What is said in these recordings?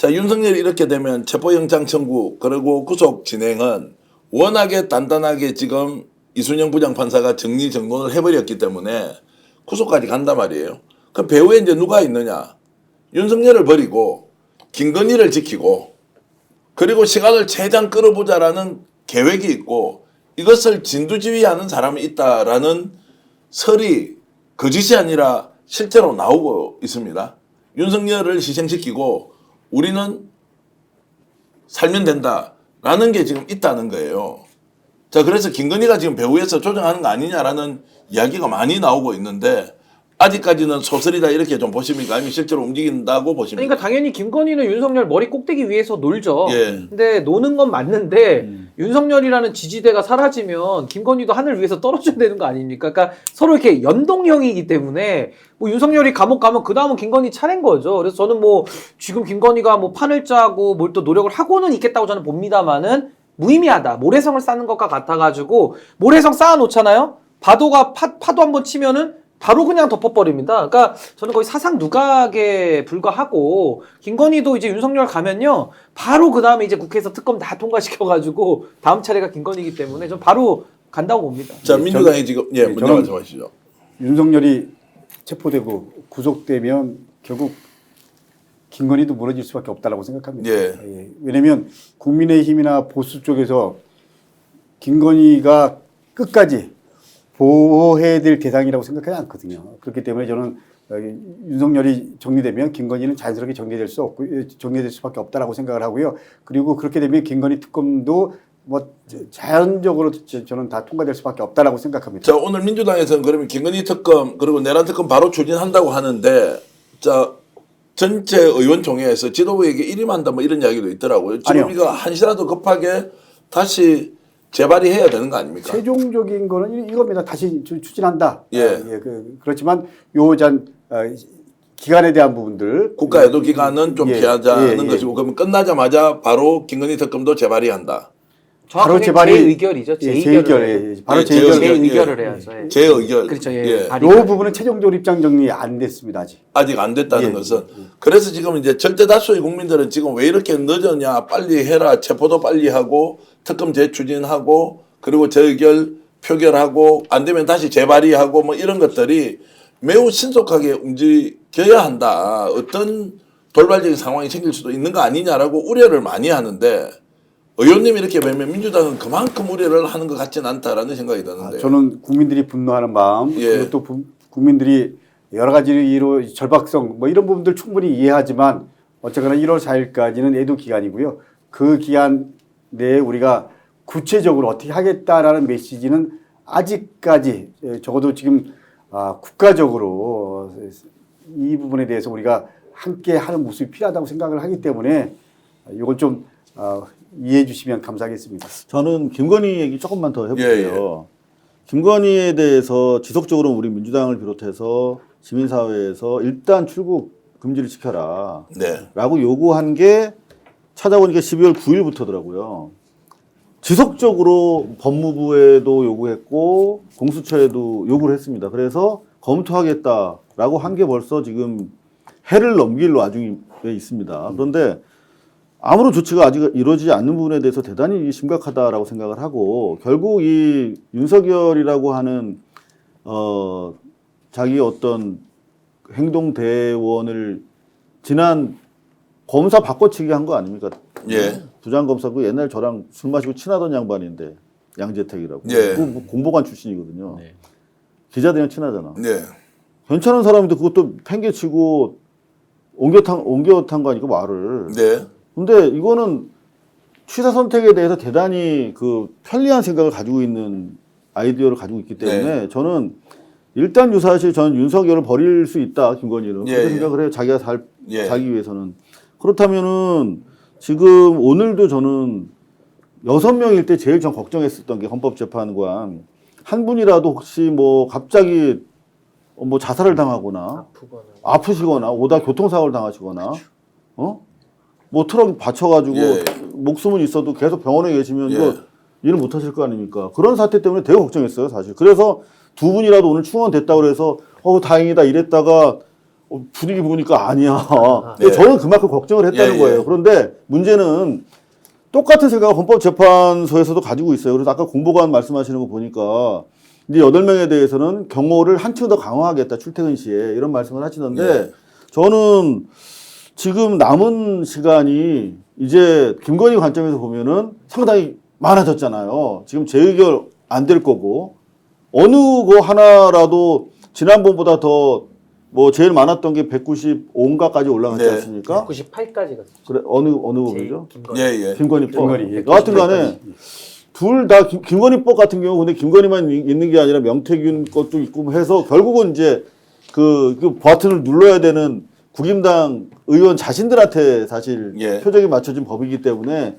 자, 윤석열이 이렇게 되면 체포영장 청구 그리고 구속 진행은 워낙에 단단하게 지금 이순영 부장판사가 정리정돈을 해버렸기 때문에 구속까지 간단 말이에요. 그 배후에 이제 누가 있느냐? 윤석열을 버리고 김건희를 지키고 그리고 시간을 최대한 끌어보자라는 계획이 있고 이것을 진두지휘하는 사람이 있다라는 설이 거짓이 아니라 실제로 나오고 있습니다. 윤석열을 희생시키고 우리는 살면 된다라는 게 지금 있다는 거예요. 자, 그래서 김건희가 지금 배후에서 조정하는 거 아니냐라는 이야기가 많이 나오고 있는데 아직까지는 소설이다 이렇게 좀 보십니까? 아니면 실제로 움직인다고 보십니까? 그러니까 당연히 김건희는 윤석열 머리 꼭대기 위에서 놀죠. 예. 근데 노는 건 맞는데 윤석열이라는 지지대가 사라지면 김건희도 하늘 위에서 떨어져야 되는 거 아닙니까? 그러니까 서로 이렇게 연동형이기 때문에 뭐 윤석열이 감옥 가면 그 다음은 김건희 차례인 거죠. 그래서 저는 뭐 지금 김건희가 뭐 판을 짜고 뭘 또 노력을 하고는 있겠다고 저는 봅니다만은 무의미하다. 모래성을 쌓는 것과 같아가지고 모래성 쌓아놓잖아요. 파도가 파도 한번 치면은 바로 그냥 덮어버립니다. 그러니까 저는 거의 사상 누각에 불과하고 김건희도 이제 윤석열 가면요 바로 그 다음에 이제 국회에서 특검 다 통과시켜가지고 다음 차례가 김건희이기 때문에 전 바로 간다고 봅니다. 자, 민주당이 지금 먼저 말씀하시죠. 윤석열이 체포되고 구속되면 결국 김건희도 무너질 수밖에 없다라고 생각합니다. 예. 왜냐하면 국민의힘이나 보수 쪽에서 김건희가 끝까지 보호해야 될 대상이라고 생각하지 않거든요. 그렇기 때문에 저는 윤석열이 정리되면 김건희는 자연스럽게 정리될 수밖에 없다라고 생각을 하고요. 그리고 그렇게 되면 김건희 특검도 뭐 자연적으로 저는 다 통과될 수밖에 없다라고 생각합니다. 자, 오늘 민주당에서는 그러면 김건희 특검 그리고 내란 특검 바로 추진한다고 하는데 자, 전체 의원총회에서 지도부에게 일임한다 뭐 이런 이야기도 있더라고요. 지금 아니요. 우리가 한시라도 급하게 다시 재발의해야 되는 거 아닙니까? 최종적인 거는 이겁니다. 다시 추진한다. 예. 그렇지만 기간에 대한 부분들 국가애도 기간은 좀 피하자는 예. 것이고 그러면 끝나자마자 바로 김건희 특검도 재발의한다. 바로 정확하게 재의결이죠. 재의결을 바로 재의결을 해야죠. 예. 재의결. 그렇죠. 예. 이 부분은 최종적으로 입장 정리 안 됐습니다. 아직 안 됐다는 예. 것은 그래서 지금 이제 절대 다수의 국민들은 지금 왜 이렇게 늦었냐 빨리 해라 체포도 빨리 하고 특검 재추진하고 그리고 재의결 표결하고 안 되면 다시 재발의하고 뭐 이런 것들이 매우 신속하게 움직여야 한다. 어떤 돌발적인 상황이 생길 수도 있는 거 아니냐라고 우려를 많이 하는데 의원님이 이렇게 보면 민주당은 그만큼 우려를 하는 것 같지는 않다라는 생각이 드는데 저는 국민들이 분노하는 마음 예. 그리고 또 국민들이 여러 가지로 절박성 뭐 이런 부분들 충분히 이해하지만 어쨌거나 1월 4일까지는 애도 기간이고요. 그 기간 내에 우리가 구체적으로 어떻게 하겠다라는 메시지는 아직까지 적어도 지금 국가적으로 이 부분에 대해서 우리가 함께 하는 모습이 필요하다고 생각을 하기 때문에 이걸 좀 이해해 주시면 감사하겠습니다. 저는 김건희 얘기 조금만 더 해볼게요. 예. 김건희에 대해서 지속적으로 우리 민주당을 비롯해서 시민사회에서 일단 출국 금지를 시켜라 네. 라고 요구한 게 찾아보니까 12월 9일부터더라고요. 지속적으로 법무부에도 요구했고 공수처에도 요구를 했습니다. 그래서 검토하겠다라고 한 게 벌써 지금 해를 넘길 와중에 있습니다. 그런데 아무런 조치가 아직 이루어지지 않는 부분에 대해서 대단히 심각하다라고 생각을 하고 결국 이 윤석열이라고 하는 자기 어떤 행동대원을 지난 검사 바꿔치기 한 거 아닙니까? 예. 부장검사 그 옛날 저랑 술 마시고 친하던 양반인데 양재택이라고. 예. 그 공보관 출신이거든요. 네. 기자들이랑 친하잖아. 네. 괜찮은 사람인데 그것도 팽개치고 옮겨탄 거아니까 말을. 네. 근데 이거는 취사 선택에 대해서 대단히 그 편리한 생각을 가지고 있는 아이디어를 가지고 있기 때문에 저는 일단 유사시 저는 윤석열을 버릴 수 있다 김건희는 그렇게 생각을 해요. 자기가 살기 위해서는. 그렇다면은 지금 오늘도 저는 6명일 때 제일 전 걱정했었던 게 헌법재판관 한 분이라도 혹시 뭐 갑자기 뭐 자살을 당하거나 아프시거나 오다 교통사고를 당하시거나 뭐 트럭 받쳐가지고 목숨은 있어도 계속 병원에 계시면 이거 일을 못 하실 거 아닙니까? 그런 사태 때문에 되게 걱정했어요, 사실. 그래서 두 분이라도 오늘 충원됐다고 그래서 다행이다 이랬다가 분위기 보니까 아니야. 네. 저는 그만큼 걱정을 했다는 예, 예. 거예요. 그런데 문제는 똑같은 생각을 헌법재판소에서도 가지고 있어요. 그래서 아까 공보관 말씀하시는 거 보니까 이제 8명에 대해서는 경호를 한층 더 강화하겠다. 출퇴근 시에 이런 말씀을 하시던데 예. 저는 지금 남은 시간이 이제 김건희 관점에서 보면은 상당히 많아졌잖아요. 지금 재의결 안 될 거고 어느 거 하나라도 지난번보다 더 뭐 제일 많았던 게 195인가까지 올라갔지 네. 않습니까? 98까지 갔어요. 그래 어느 부분이죠? 예, 예. 김건희법. 김건희. 여하튼 간에 둘 다 김건희법 같은 경우 근데 김건희만 있는 게 아니라 명태균 것도 있고 해서 결국은 이제 그 버튼을 눌러야 되는 국임당 의원 자신들한테 사실 예. 표적이 맞춰진 법이기 때문에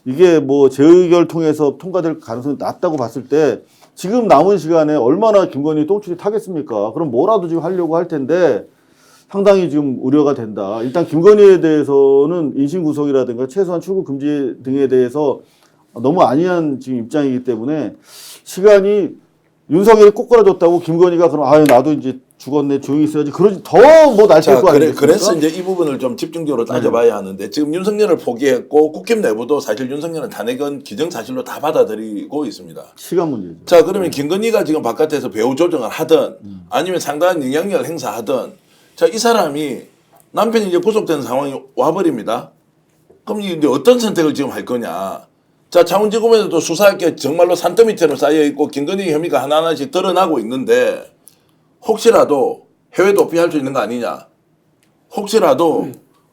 이게 뭐 재의결 통해서 통과될 가능성이 낮다고 봤을 때 지금 남은 시간에 얼마나 김건희 똥줄이 타겠습니까? 그럼 뭐라도 지금 하려고 할 텐데 상당히 지금 우려가 된다. 일단 김건희에 대해서는 인신구속이라든가 최소한 출국 금지 등에 대해서 너무 안이한 지금 입장이기 때문에 시간이 윤석열이 꼬꾸라졌다고 김건희가 그럼 아유 나도 이제 죽었네 조용히 있어야지 그러지 더 뭐 날뛸 자, 거 아니겠습니까? 그래서 이제 이 부분을 좀 집중적으로 따져봐야 하는데 지금 윤석열을 포기했고 국힘 내부도 사실 윤석열은 탄핵은 기정사실로 다 받아들이고 있습니다. 시간 문제죠. 자, 그러면 김건희가 지금 바깥에서 배후 조정을 하든 아니면 상당한 영향력을 행사하든 자, 이 사람이 남편이 이제 구속된 상황이 와버립니다. 그럼 이제 어떤 선택을 지금 할 거냐. 자, 창원지검에서도 수사할 게 정말로 산더미처럼 쌓여있고 김건희 혐의가 하나하나씩 드러나고 있는데 혹시라도 해외 도피할 수 있는 거 아니냐. 혹시라도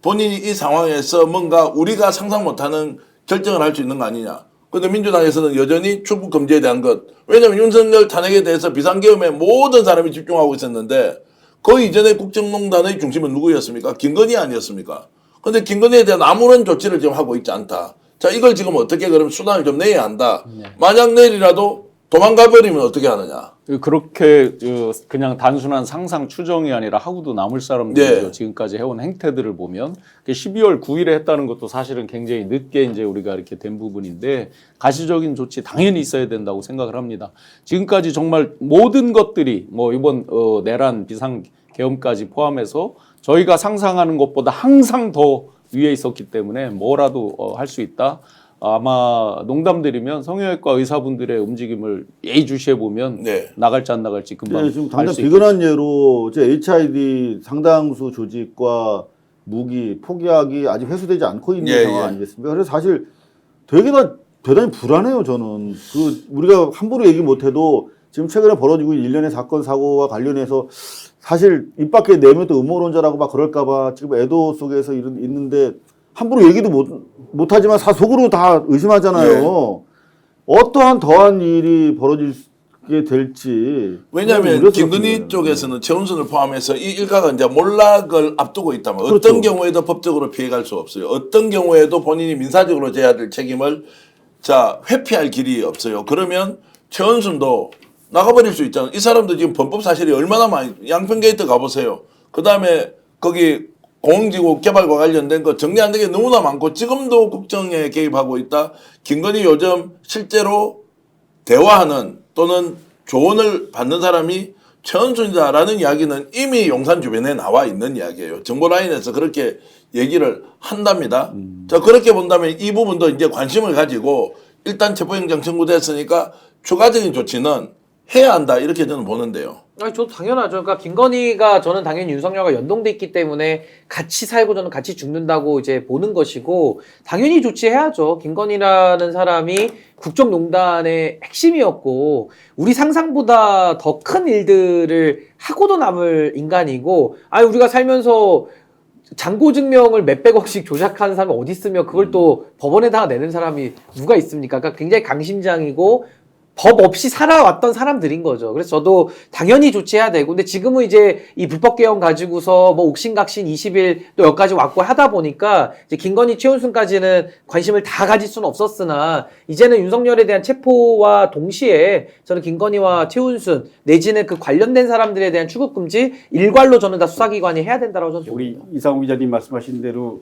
본인이 이 상황에서 뭔가 우리가 상상 못하는 결정을 할 수 있는 거 아니냐. 근데 민주당에서는 여전히 출국 금지에 대한 것. 왜냐하면 윤석열 탄핵에 대해서 비상계엄에 모든 사람이 집중하고 있었는데 그 이전에 국정농단의 중심은 누구였습니까? 김건희 아니었습니까? 근데 김건희에 대한 아무런 조치를 지금 하고 있지 않다. 자, 이걸 지금 어떻게 그럼 수단을 좀 내야 한다. 만약 내일이라도 도망가 버리면 어떻게 하느냐. 그렇게 그냥 단순한 상상 추정이 아니라 하고도 남을 사람들이죠. 네. 지금까지 해온 행태들을 보면 12월 9일에 했다는 것도 사실은 굉장히 늦게 이제 우리가 이렇게 된 부분인데 가시적인 조치 당연히 있어야 된다고 생각을 합니다. 지금까지 정말 모든 것들이 뭐 이번 내란 비상 계엄까지 포함해서 저희가 상상하는 것보다 항상 더 위에 있었기 때문에 뭐라도 할 수 있다. 아마 농담드리면 성형외과 의사분들의 움직임을 예의주시해 보면 네. 나갈지 안 나갈지 금방 네, 지금 알 당장 수 비근한 예로 이제 HID 상당수 조직과 무기 폭약이 아직 회수되지 않고 있는 예, 상황 예. 아니겠습니까? 그래서 사실 대단히 불안해요. 저는 우리가 함부로 얘기 못해도 지금 최근에 벌어지고 있는 일련의 사건 사고와 관련해서 사실 입 밖에 내면 또 음모론자라고 막 그럴까봐 지금 애도 속에서 있는데 함부로 얘기도 못하지만 속으로 다 의심하잖아요. 예. 어떠한 더한 일이 벌어지게 될지. 왜냐하면 우려스럽습니다. 김건희 쪽에서는 최은순을 포함해서 이 일가가 이제 몰락을 앞두고 있다면 그렇죠. 어떤 경우에도 법적으로 피해갈 수 없어요. 어떤 경우에도 본인이 민사적으로 져야 될 책임을 자 회피할 길이 없어요. 그러면 최은순도 나가버릴 수 있잖아요. 이 사람도 지금 범법 사실이 얼마나 많이 양평 게이트 가보세요. 그 다음에 거기 공항지구 개발과 관련된 거 정리 안 되게 너무나 많고 지금도 국정에 개입하고 있다. 김건희 요즘 실제로 대화하는 또는 조언을 받는 사람이 최은순이다라는 이야기는 이미 용산 주변에 나와 있는 이야기예요. 정보 라인에서 그렇게 얘기를 한답니다. 자, 그렇게 본다면 이 부분도 이제 관심을 가지고 일단 체포영장 청구됐으니까 추가적인 조치는 해야 한다. 이렇게 저는 보는데요. 아니, 저도 당연하죠. 그러니까 김건희가 저는 당연히 윤석열과 연동돼 있기 때문에 같이 살고 저는 같이 죽는다고 이제 보는 것이고 당연히 조치해야죠. 김건희라는 사람이 국정농단의 핵심이었고 우리 상상보다 더 큰 일들을 하고도 남을 인간이고 아니 우리가 살면서 잔고 증명을 몇백억씩 조작하는 사람이 어디 있으며 그걸 또 법원에다가 내는 사람이 누가 있습니까? 그러니까 굉장히 강심장이고 법 없이 살아왔던 사람들인 거죠. 그래서 저도 당연히 조치해야 되고, 근데 지금은 이제 이 불법 개헌 가지고서 뭐 옥신각신 20일 또 여기까지 왔고 하다 보니까 이제 김건희, 최은순까지는 관심을 다 가질 수는 없었으나 이제는 윤석열에 대한 체포와 동시에 저는 김건희와 최은순 내지는 그 관련된 사람들에 대한 출국 금지 일괄로 저는 다 수사기관이 해야 된다고 저는 우리 봅니다. 이상우 기자님 말씀하신 대로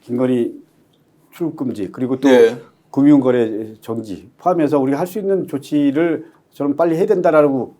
김건희 출국 금지 그리고 또 네. 금융거래 정지 포함해서 우리가 할 수 있는 조치를 저는 빨리 해야 된다라고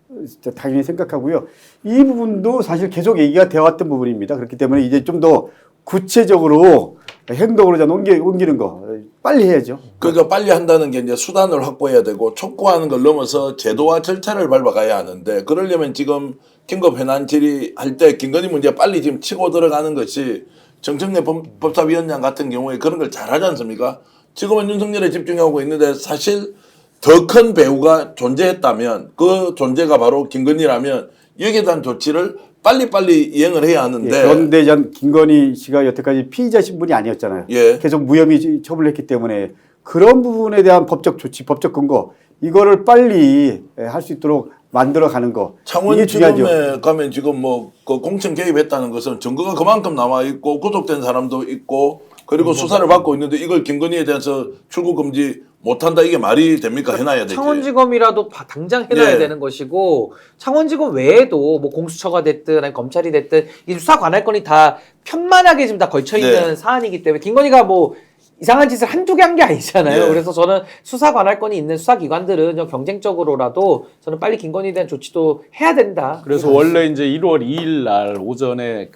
당연히 생각하고요. 이 부분도 사실 계속 얘기가 되어 왔던 부분입니다. 그렇기 때문에 이제 좀 더 구체적으로 행동으로 좀 옮기는 거 빨리 해야죠. 그러니까 빨리 한다는 게 이제 수단을 확보해야 되고 촉구하는 걸 넘어서 제도와 절차를 밟아가야 하는데 그러려면 지금 긴급 현안 질의할 때 김건희 문제 빨리 지금 치고 들어가는 것이 정청래 법사위원장 같은 경우에 그런 걸 잘하지 않습니까? 지금은 윤석열에 집중하고 있는데 사실 더 큰 배우가 존재했다면 그 존재가 바로 김건희라면 여기에 대한 조치를 빨리빨리 이행을 해야 하는데 그런데 전 김건희 씨가 여태까지 피의자 신분이 아니었잖아요. 예. 계속 무혐의 처분을 했기 때문에 그런 부분에 대한 법적 조치, 법적 근거 이거를 빨리 할 수 있도록 만들어가는 거 이게 중요하죠. 창원지검에 가면 지금 뭐 그 공천 개입했다는 것은 증거가 그만큼 남아 있고 구속된 사람도 있고 그리고 수사를 받고 있는데 이걸 김건희에 대해서 출국 금지 못한다 이게 말이 됩니까? 해놔야 되지. 창원지검이라도 당장 해놔야 예. 되는 것이고 창원지검 외에도 뭐 공수처가 됐든 아니 검찰이 됐든 이 수사 관할권이 다 편만하게 지금 다 걸쳐 있는 네. 사안이기 때문에 김건희가 뭐 이상한 짓을 한두 개 한 게 아니잖아요. 예. 그래서 저는 수사 관할권이 있는 수사기관들은 좀 경쟁적으로라도 저는 빨리 김건희에 대한 조치도 해야 된다. 그래서 원래 이제 1월 2일 날 오전에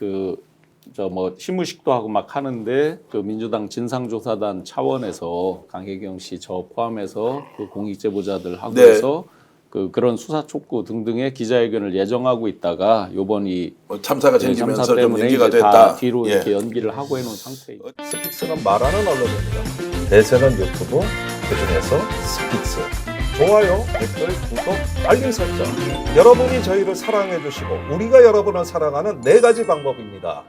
저 뭐 시무식도 하고 막 하는데 그 민주당 진상조사단 차원에서 강혜경 씨 저 포함해서 그 공익제보자들 하고 네. 해서 그런 수사 촉구 등등의 기자회견을 예정하고 있다가 요번이 참사가 생기면서 참사 좀 때문에 연기가 이제 다 됐다. 뒤로 예. 이렇게 연기를 하고 해놓은 상태입니다. 스픽스는 말하는 언론입니다. 대세는 유튜브, 그중에서 스픽스. 좋아요, 댓글, 구독, 알림 설정. 여러분이 저희를 사랑해 주시고 우리가 여러분을 사랑하는 4가지 방법입니다.